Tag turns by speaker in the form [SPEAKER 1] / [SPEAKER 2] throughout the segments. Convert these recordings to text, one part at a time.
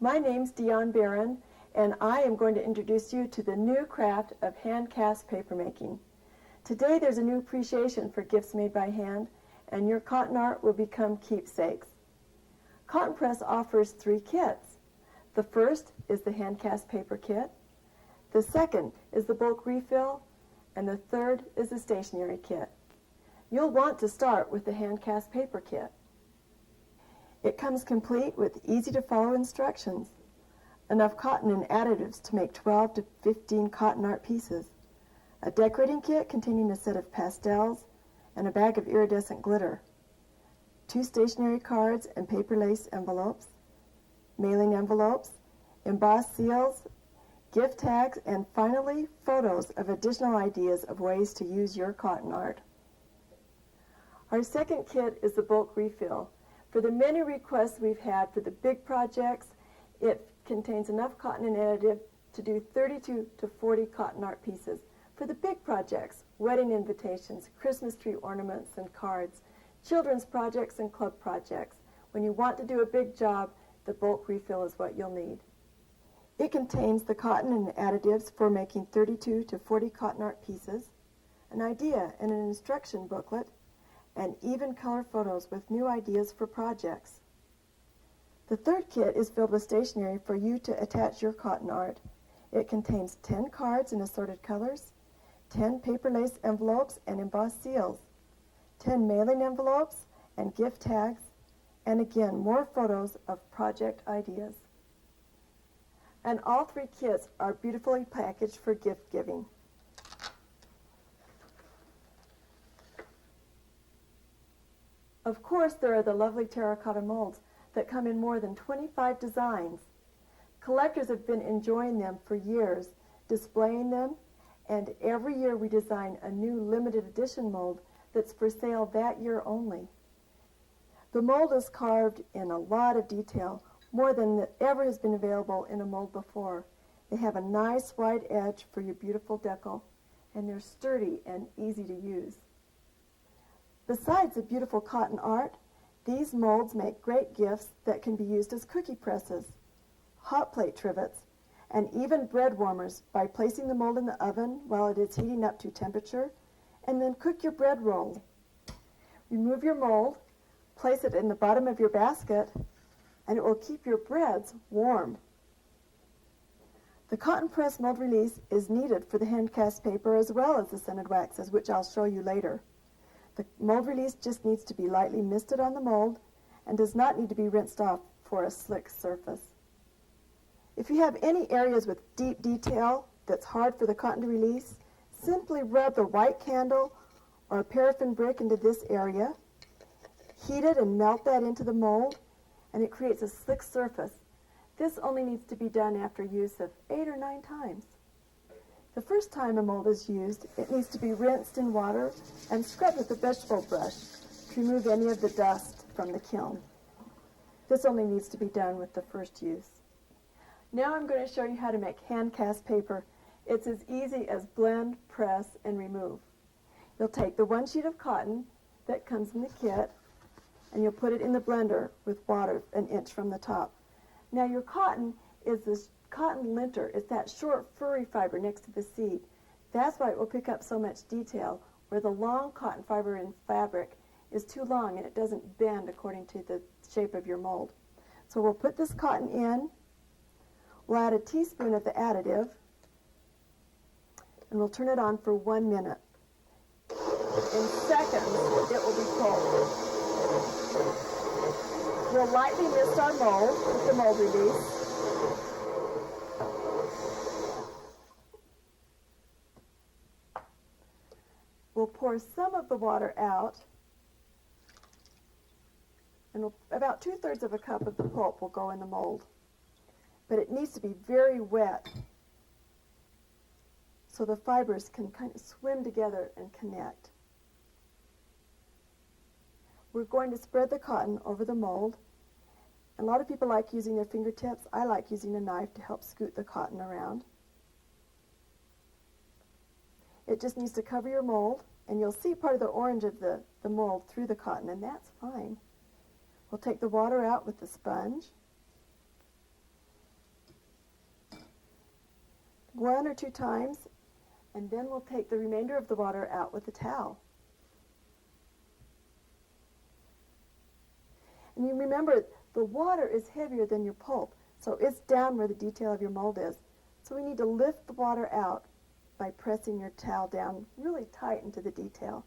[SPEAKER 1] My name's Dion Barron, and I am going to introduce you to the new craft of hand-cast paper making. Today there's a new appreciation for gifts made by hand, and your cotton art will become keepsakes. Cotton Press offers 3 kits. The first is the hand-cast paper kit, the second is the bulk refill, and the third is the stationery kit. You'll want to start with the hand-cast paper kit. It comes complete with easy-to-follow instructions, enough cotton and additives to make 12 to 15 cotton art pieces, a decorating kit containing a set of pastels and a bag of iridescent glitter, 2 stationery cards and paper lace envelopes, mailing envelopes, embossed seals, gift tags, and finally, photos of additional ideas of ways to use your cotton art. Our second kit is the bulk refill. For the many requests we've had for the big projects, it contains enough cotton and additive to do 32 to 40 cotton art pieces. For the big projects, wedding invitations, Christmas tree ornaments and cards, children's projects and club projects, when you want to do a big job, the bulk refill is what you'll need. It contains the cotton and additives for making 32 to 40 cotton art pieces, an idea and an instruction booklet, and even color photos with new ideas for projects. The third kit is filled with stationery for you to attach your cotton art. It contains 10 cards in assorted colors, 10 paper lace envelopes and embossed seals, 10 mailing envelopes and gift tags, and again, more photos of project ideas. And all 3 kits are beautifully packaged for gift giving. Of course, there are the lovely terracotta molds that come in more than 25 designs. Collectors have been enjoying them for years, displaying them, and every year we design a new limited edition mold that's for sale that year only. The mold is carved in a lot of detail, more than ever has been available in a mold before. They have a nice wide edge for your beautiful decal, and they're sturdy and easy to use. Besides the beautiful cotton art, these molds make great gifts that can be used as cookie presses, hot plate trivets, and even bread warmers by placing the mold in the oven while it is heating up to temperature, and then cook your bread roll. Remove your mold, place it in the bottom of your basket, and it will keep your breads warm. The cotton press mold release is needed for the hand cast paper as well as the scented waxes, which I'll show you later. The mold release just needs to be lightly misted on the mold and does not need to be rinsed off for a slick surface. If you have any areas with deep detail that's hard for the cotton to release, simply rub the white candle or a paraffin brick into this area, heat it and melt that into the mold, and it creates a slick surface. This only needs to be done after use of 8 or 9 times. The first time a mold is used, it needs to be rinsed in water and scrubbed with a vegetable brush to remove any of the dust from the kiln. This only needs to be done with the first use. Now I'm going to show you how to make hand cast paper. It's as easy as blend, press, and remove. You'll take the 1 sheet of cotton that comes in the kit, and you'll put it in the blender with water 1 inch from the top. Now your cotton is this cotton linter. It's that short furry fiber next to the seed. That's why it will pick up so much detail, where the long cotton fiber in fabric is too long and it doesn't bend according to the shape of your mold. So we'll put this cotton in, we'll add a teaspoon of the additive, and we'll turn it on for 1 minute. In seconds, it will be cold. We'll lightly mist our mold with the mold release. We'll pour some of the water out, and about 2/3 of a cup of the pulp will go in the mold. But it needs to be very wet so the fibers can kind of swim together and connect. We're going to spread the cotton over the mold. A lot of people like using their fingertips. I like using a knife to help scoot the cotton around. It just needs to cover your mold, and you'll see part of the orange of the mold through the cotton, and that's fine. We'll take the water out with the sponge. 1 or 2 times, and then we'll take the remainder of the water out with a towel. And you remember, the water is heavier than your pulp, so it's down where the detail of your mold is. So we need to lift the water out by pressing your towel down really tight into the detail.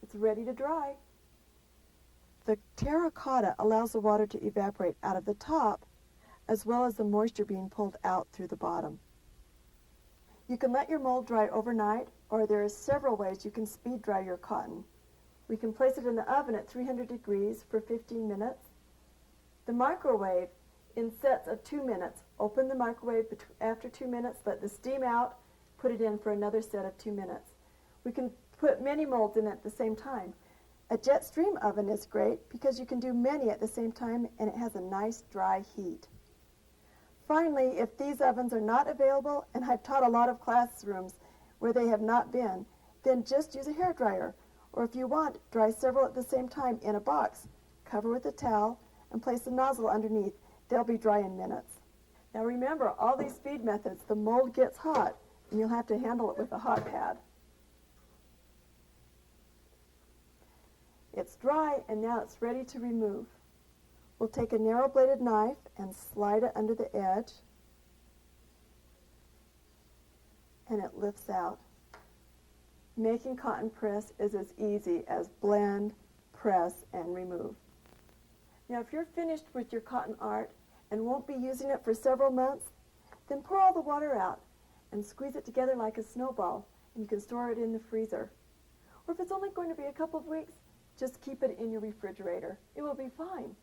[SPEAKER 1] It's ready to dry. The terracotta allows the water to evaporate out of the top, as well as the moisture being pulled out through the bottom. You can let your mold dry overnight, or there are several ways you can speed dry your cotton. We can place it in the oven at 300 degrees for 15 minutes. The microwave in sets of 2 minutes. Open the microwave after 2 minutes, let the steam out, put it in for another set of 2 minutes. We can put many molds in at the same time. A jet stream oven is great because you can do many at the same time and it has a nice dry heat. Finally, if these ovens are not available, and I've taught a lot of classrooms where they have not been, then just use a hairdryer. Or if you want, dry several at the same time in a box. Cover with a towel and place the nozzle underneath. They'll be dry in minutes. Now remember, all these speed methods, the mold gets hot and you'll have to handle it with a hot pad. It's dry and now it's ready to remove. We'll take a narrow-bladed knife and slide it under the edge, and it lifts out. Making cotton press is as easy as blend, press, and remove. Now if you're finished with your cotton art and won't be using it for several months, then pour all the water out and squeeze it together like a snowball, and you can store it in the freezer. Or if it's only going to be a couple of weeks, just keep it in your refrigerator. It will be fine.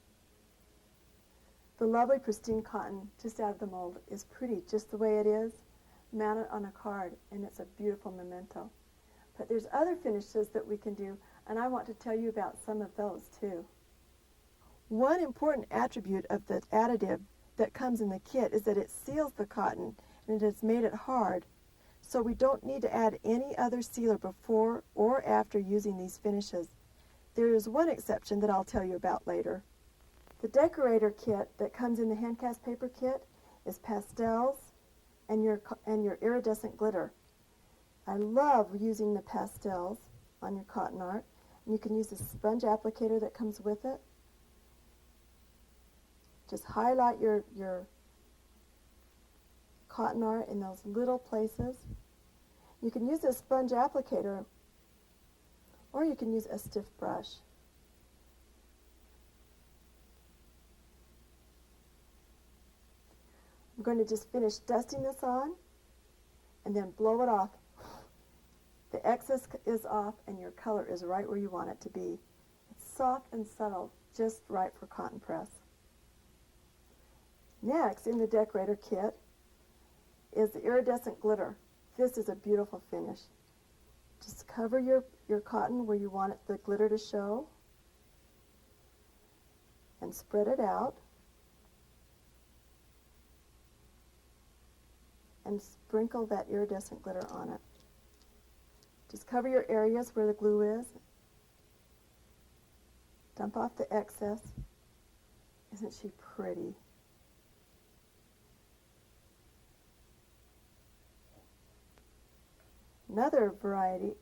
[SPEAKER 1] The lovely pristine cotton just out of the mold is pretty just the way it is, mounted on a card, and it's a beautiful memento. But there's other finishes that we can do, and I want to tell you about some of those too. One important attribute of the additive that comes in the kit is that it seals the cotton and it has made it hard, so we don't need to add any other sealer before or after using these finishes. There is one exception that I'll tell you about later. The decorator kit that comes in the hand-cast paper kit is pastels and your iridescent glitter. I love using the pastels on your cotton art, and you can use the sponge applicator that comes with it. Just highlight your cotton art in those little places. You can use a sponge applicator, or you can use a stiff brush. I'm going to just finish dusting this on and then blow it off. The excess is off and your color is right where you want it to be. It's soft and subtle, just right for cotton press. Next in the decorator kit is the iridescent glitter. This is a beautiful finish. Just cover your cotton where you want the glitter to show and spread it out. And sprinkle that iridescent glitter on it. Just cover your areas where the glue is. Dump off the excess. Isn't she pretty? Another way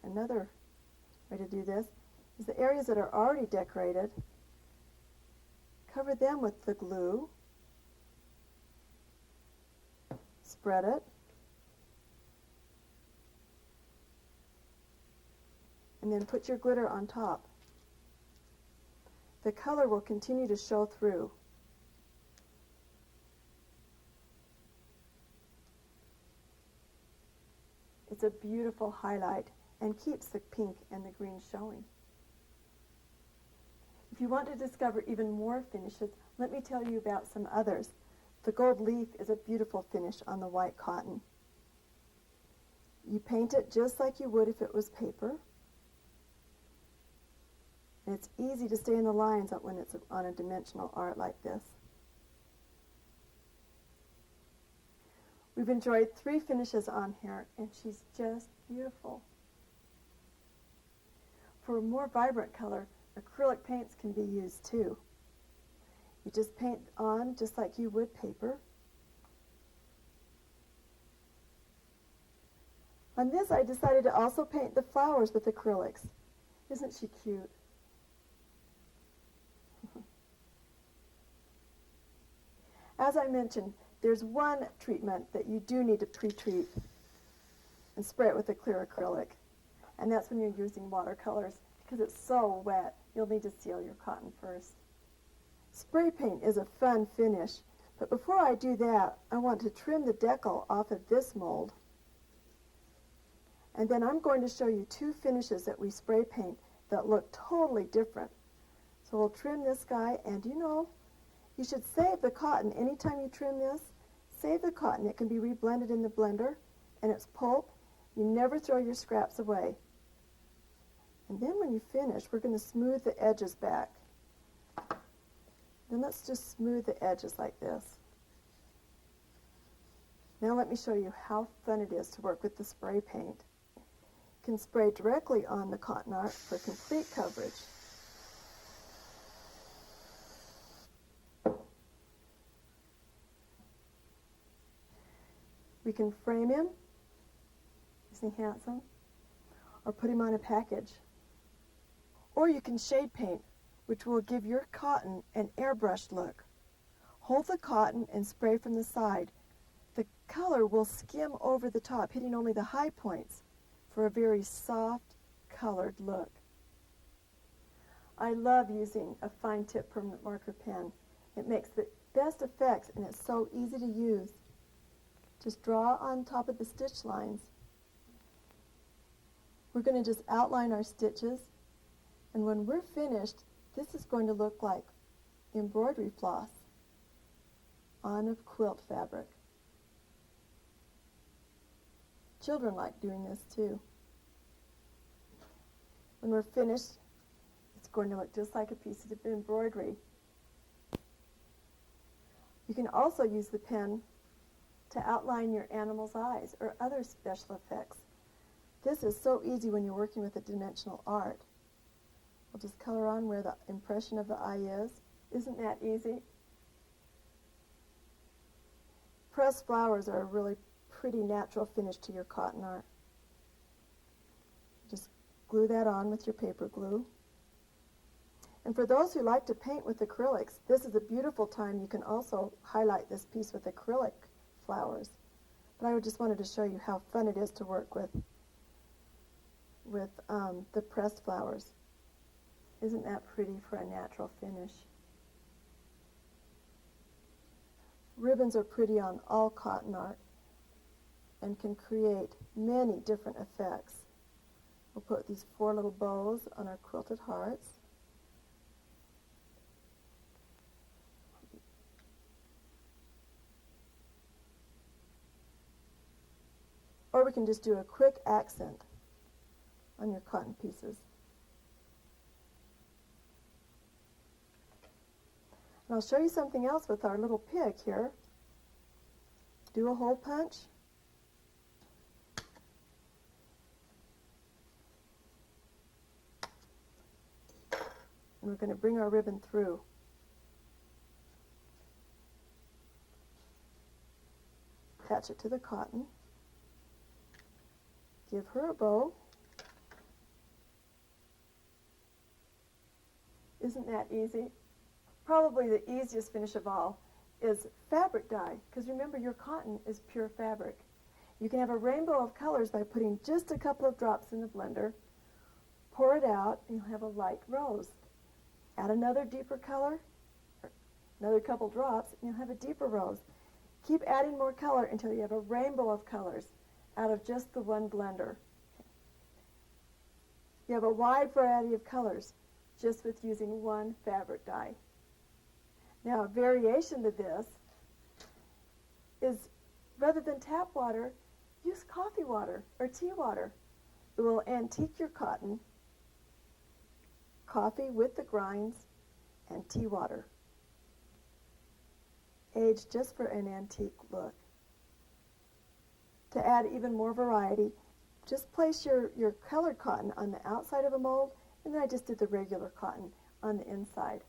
[SPEAKER 1] to do this is the areas that are already decorated. Cover them with the glue. Spread it. And then put your glitter on top. The color will continue to show through. It's a beautiful highlight and keeps the pink and the green showing. If you want to discover even more finishes, let me tell you about some others. The gold leaf is a beautiful finish on the white cotton. You paint it just like you would if it was paper. And it's easy to stay in the lines when it's on a dimensional art like this. We've enjoyed 3 finishes on here, and she's just beautiful. For a more vibrant color, acrylic paints can be used too. You just paint on just like you would paper. On this, I decided to also paint the flowers with acrylics. Isn't she cute? As I mentioned, there's one treatment that you do need to pre-treat and spray it with a clear acrylic. And that's when you're using watercolors, because it's so wet, you'll need to seal your cotton first. Spray paint is a fun finish, but before I do that, I want to trim the decal off of this mold. And then I'm going to show you two finishes that we spray paint that look totally different. So we'll trim this guy, and you should save the cotton. Anytime you trim this, save the cotton. It can be reblended in the blender, and it's pulp. You never throw your scraps away. And then when you finish, we're going to smooth the edges back. Then let's just smooth the edges like this. Now let me show you how fun it is to work with the spray paint. You can spray directly on the cotton art for complete coverage. We can frame him. Isn't he handsome? Or put him on a package. Or you can shade paint, which will give your cotton an airbrushed look. Hold the cotton and spray from the side. The color will skim over the top, hitting only the high points for a very soft, colored look. I love using a fine tip permanent marker pen. It makes the best effects, and it's so easy to use. Just draw on top of the stitch lines. We're going to just outline our stitches, and when we're finished, this is going to look like embroidery floss on a quilt fabric. Children like doing this too. When we're finished, it's going to look just like a piece of embroidery. You can also use the pen to outline your animal's eyes or other special effects. This is so easy when you're working with a dimensional art. We'll just color on where the impression of the eye is. Isn't that easy? Pressed flowers are a really pretty natural finish to your cotton art. Just glue that on with your paper glue. And for those who like to paint with acrylics, this is a beautiful time. You can also highlight this piece with acrylic flowers. But I just wanted to show you how fun it is to work with the pressed flowers. Isn't that pretty for a natural finish? Ribbons are pretty on all cotton art and can create many different effects. We'll put these 4 little bows on our quilted hearts. Or we can just do a quick accent on your cotton pieces. And I'll show you something else with our little pig here. Do a hole punch. And we're going to bring our ribbon through. Attach it to the cotton. Give her a bow. Isn't that easy? Probably the easiest finish of all is fabric dye, because remember, your cotton is pure fabric. You can have a rainbow of colors by putting just a couple of drops in the blender, pour it out, and you'll have a light rose. Add another deeper color, another couple drops, and you'll have a deeper rose. Keep adding more color until you have a rainbow of colors out of just the one blender. You have a wide variety of colors just with using one fabric dye. Now, a variation to this is, rather than tap water, use coffee water or tea water. It will antique your cotton. Coffee with the grinds and tea water. Age just for an antique look. To add even more variety, just place your colored cotton on the outside of a mold, and then I just did the regular cotton on the inside.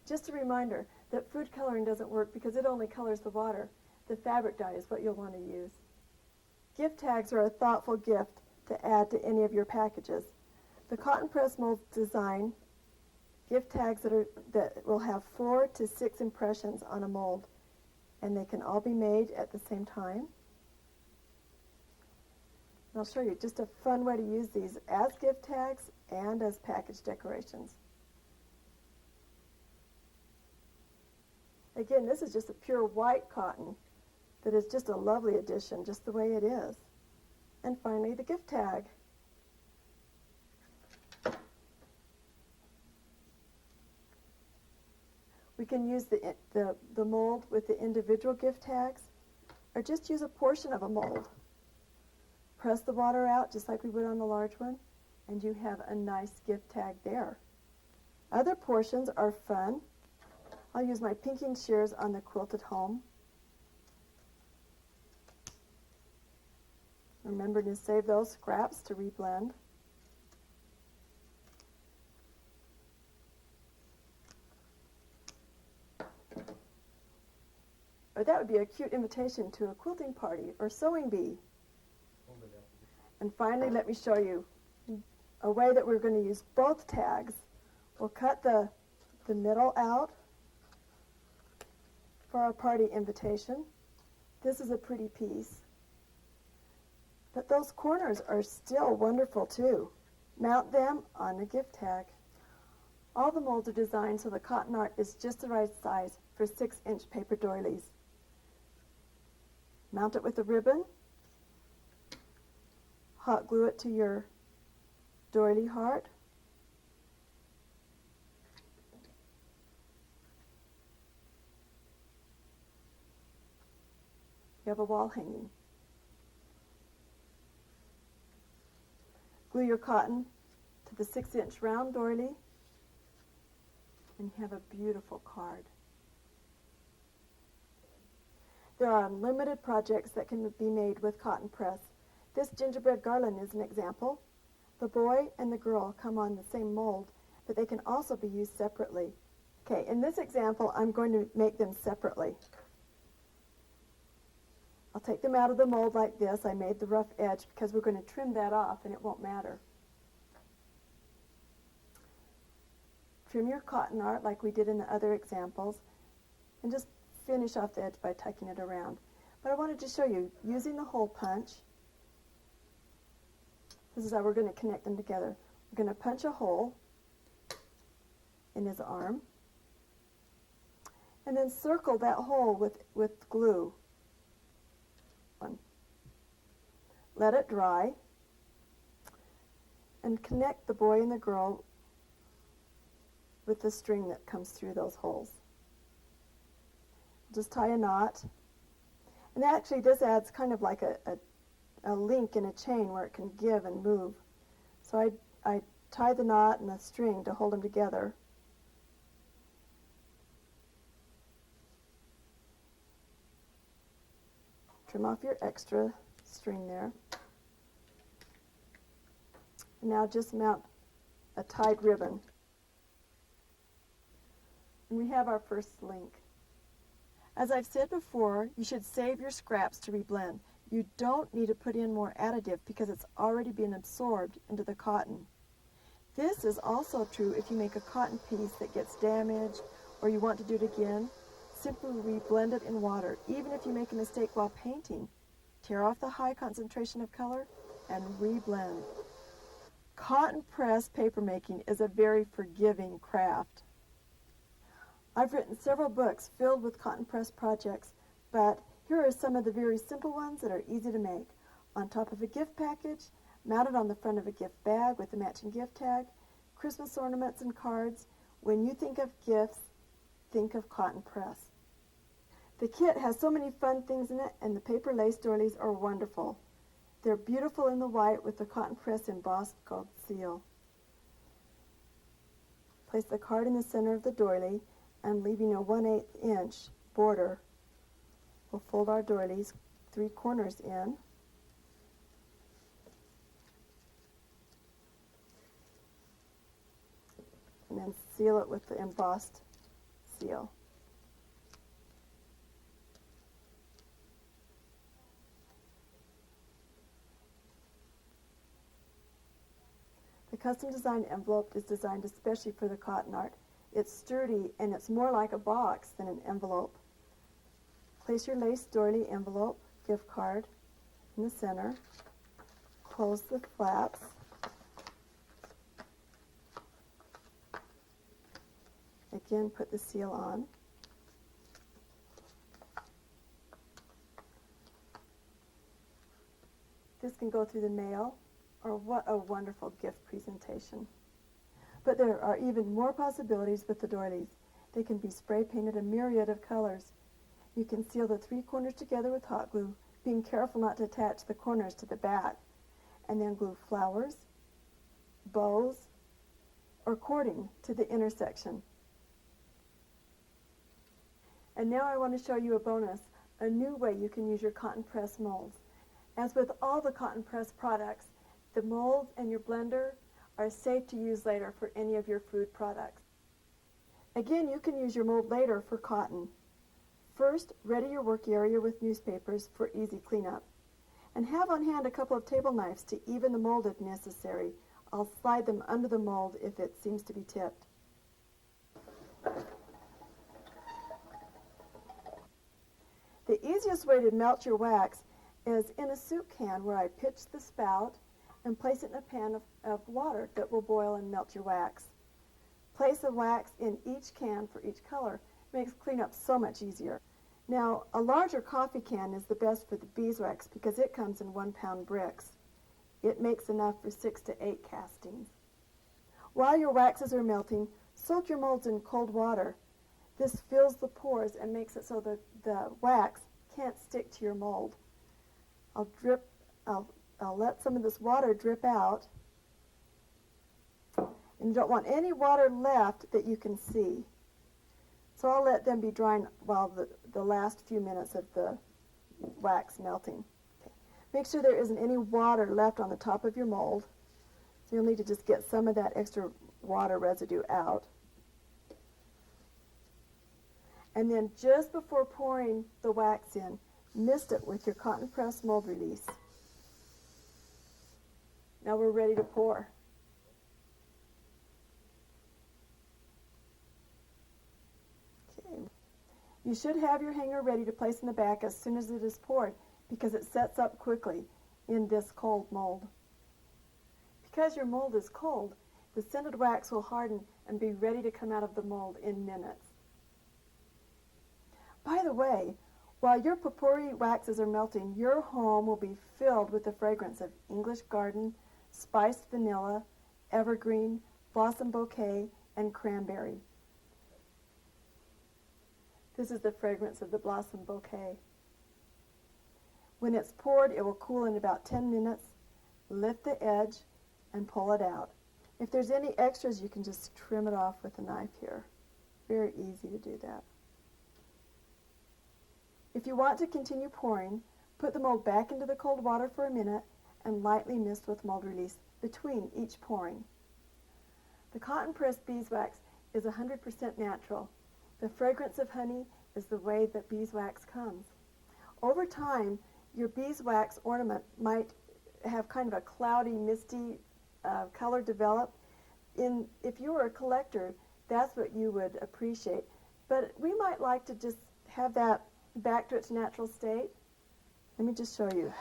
[SPEAKER 1] Just a reminder that food coloring doesn't work because it only colors the water. The fabric dye is what you'll want to use. Gift tags are a thoughtful gift to add to any of your packages. The cotton press mold design gift tags that will have 4 to 6 impressions on a mold, and they can all be made at the same time. And I'll show you just a fun way to use these as gift tags and as package decorations. Again, this is just a pure white cotton that is just a lovely addition, just the way it is. And finally, the gift tag. We can use the mold with the individual gift tags, or just use a portion of a mold. Press the water out just like we would on the large one, and you have a nice gift tag there. Other portions are fun. I'll use my pinking shears on the quilted home. Remember to save those scraps to reblend. Or that would be a cute invitation to a quilting party or sewing bee. And finally, let me show you a way that we're going to use both tags. We'll cut the middle out for our party invitation. This is a pretty piece. But those corners are still wonderful too. Mount them on the gift tag. All the molds are designed so the cotton art is just the right size for 6-inch paper doilies. Mount it with a ribbon. Hot glue it to your doily heart. You have a wall hanging. Glue your cotton to the 6-inch round doily, and you have a beautiful card. There are unlimited projects that can be made with cotton press. This gingerbread garland is an example. The boy and the girl come on the same mold, but they can also be used separately. Okay, in this example, I'm going to make them separately. I'll take them out of the mold like this. I made the rough edge because we're going to trim that off and it won't matter. Trim your cotton art like we did in the other examples, and just finish off the edge by tucking it around. But I wanted to show you, using the hole punch, this is how we're going to connect them together. We're going to punch a hole in his arm, and then circle that hole with glue. Let it dry, and connect the boy and the girl with the string that comes through those holes. Just tie a knot, and actually this adds kind of like a link in a chain where it can give and move. So I tie the knot and the string to hold them together. Trim off your extra string there. And now just mount a tied ribbon. And we have our first link. As I've said before, you should save your scraps to reblend. You don't need to put in more additive because it's already been absorbed into the cotton. This is also true if you make a cotton piece that gets damaged or you want to do it again. Simply reblend it in water, even if you make a mistake while painting. Tear off the high concentration of color and reblend. Cotton press papermaking is a very forgiving craft. I've written several books filled with cotton press projects, but here are some of the very simple ones that are easy to make. On top of a gift package, mounted on the front of a gift bag with a matching gift tag, Christmas ornaments and cards. When you think of gifts, think of cotton press. The kit has so many fun things in it, and the paper lace doilies are wonderful. They're beautiful in the white with the cotton press embossed gold seal. Place the card in the center of the doily, and leaving a 1/8 inch border, we'll fold our doilies 3 corners in. And then seal it with the embossed seal. The custom designed envelope is designed especially for the cotton art. It's sturdy and it's more like a box than an envelope. Place your lace doily envelope, gift card, in the center. Close the flaps. Again, put the seal on. This can go through the mail, or what a wonderful gift presentation. But there are even more possibilities with the doilies. They can be spray painted a myriad of colors. You can seal the three corners together with hot glue, being careful not to attach the corners to the back, and then glue flowers, bows, or cording to the intersection. And now I want to show you a bonus, a new way you can use your cotton press molds. As with all the cotton press products, the molds and your blender are safe to use later for any of your food products. Again, you can use your mold later for cotton. First, ready your work area with newspapers for easy cleanup. And have on hand a couple of table knives to even the mold if necessary. I'll slide them under the mold if it seems to be tipped. The easiest way to melt your wax is in a soup can where I pitch the spout and place it in a pan of water that will boil and melt your wax. Place the wax in each can for each color. It makes cleanup so much easier. Now, a larger coffee can is the best for the beeswax because it comes in 1-pound bricks. It makes enough for 6 to 8 castings. While your waxes are melting, soak your molds in cold water. This fills the pores and makes it so that the wax can't stick to your mold. I'll let some of this water drip out. And you don't want any water left that you can see. So I'll let them be drying while the last few minutes of the wax melting. Okay. Make sure there isn't any water left on the top of your mold. So you'll need to just get some of that extra water residue out. And then just before pouring the wax in, mist it with your cotton press mold release. Now we're ready to pour. Okay. You should have your hanger ready to place in the back as soon as it is poured because it sets up quickly in this cold mold. Because your mold is cold, the scented wax will harden and be ready to come out of the mold in minutes. By the way, while your potpourri waxes are melting, your home will be filled with the fragrance of English garden, spiced vanilla, evergreen, blossom bouquet, and cranberry. This is the fragrance of the blossom bouquet. When it's poured, it will cool in about 10 minutes. Lift the edge and pull it out. If there's any extras, you can just trim it off with a knife here. Very easy to do that. If you want to continue pouring, put the mold back into the cold water for a minute and lightly mist with mold release between each pouring. The cotton pressed beeswax is 100% natural. The fragrance of honey is the way that beeswax comes. Over time, your beeswax ornament might have kind of a cloudy, misty color develop. If you were a collector, that's what you would appreciate. But we might like to just have that back to its natural state. Let me just show you.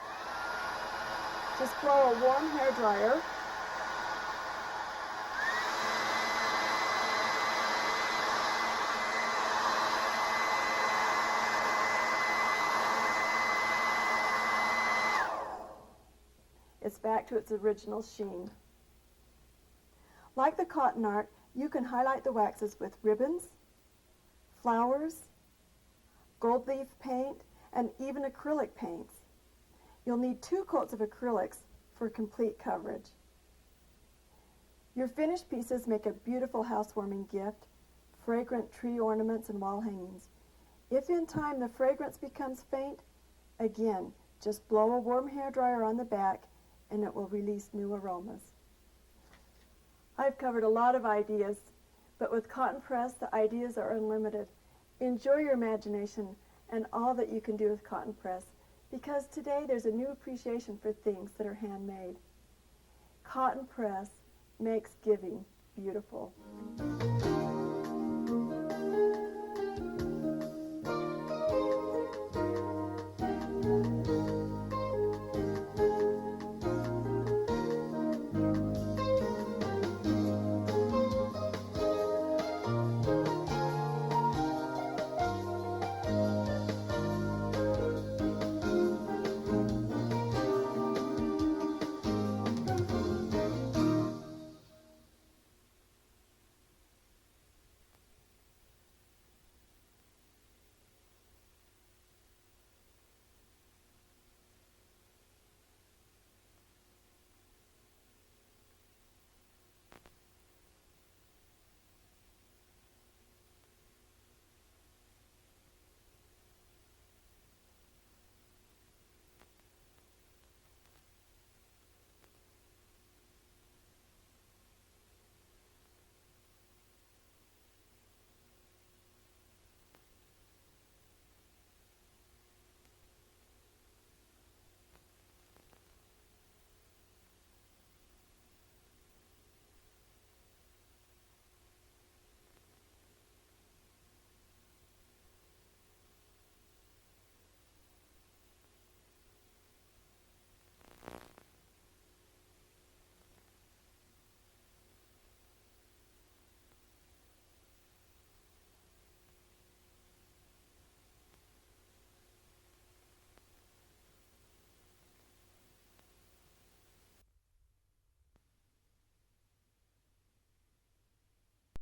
[SPEAKER 1] Just blow a warm hair dryer. It's back to its original sheen. Like the cotton art, you can highlight the waxes with ribbons, flowers, gold leaf paint, and even acrylic paints. You'll need 2 coats of acrylics for complete coverage. Your finished pieces make a beautiful housewarming gift, fragrant tree ornaments and wall hangings. If in time the fragrance becomes faint, again, just blow a warm hairdryer on the back and it will release new aromas. I've covered a lot of ideas But with Cotton Press, the ideas are unlimited. Enjoy your imagination and all that you can do with Cotton Press, because today there's a new appreciation for things that are handmade. Cotton Press makes giving beautiful.